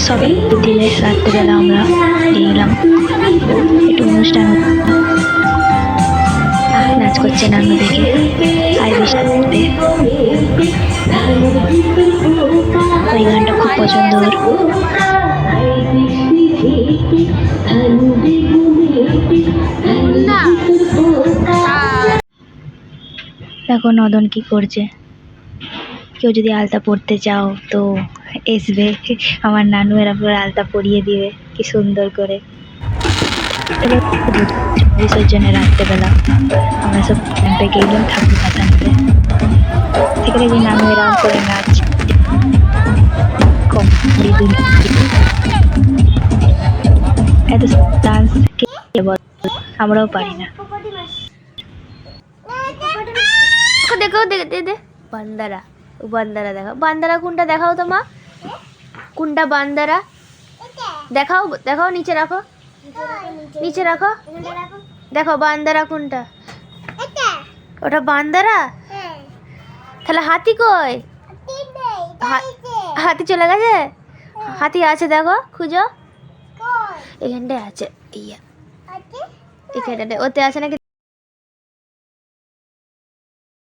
সবাই দিলে রাত্রিবেলা আমরা গেলাম একটু অনুষ্ঠান নাচ করছে নানু দেখে আর বৃষ্টিতে ওই গানটা খুব পছন্দ ওর। দেখো নদন কি করছে। কেউ যদি আলতা পরতে চাও তো আসবে, আমার নানু এর উপর আলতা পরিয়ে দিবে কি সুন্দর করে। বিসর্জনে রাত্রেবেলা আমরা সব ক্যাম্পে গেলাম ঠাকুর কাটাতে, থেকে দেখি নানু এরকম করে নাচ এত ডান্স কে বল, আমরাও পারি না। দেখো দে বান্দারা, বান্দারা দেখাও, বান্দারা কোনটা দেখাও তো মা, কোনটা বান্দারা দেখাও, দেখাও নিচে রাখো, নিচে রাখো, দেখো বান্দারা কোনটা, ওটা বান্দারা। তাহলে হাতি কই? হাতি চলে গেছে, হাতি আছে দেখো খুঁজো, এখানটায় আছে, ইয়া এখানটায়, ওতে আছে নাকি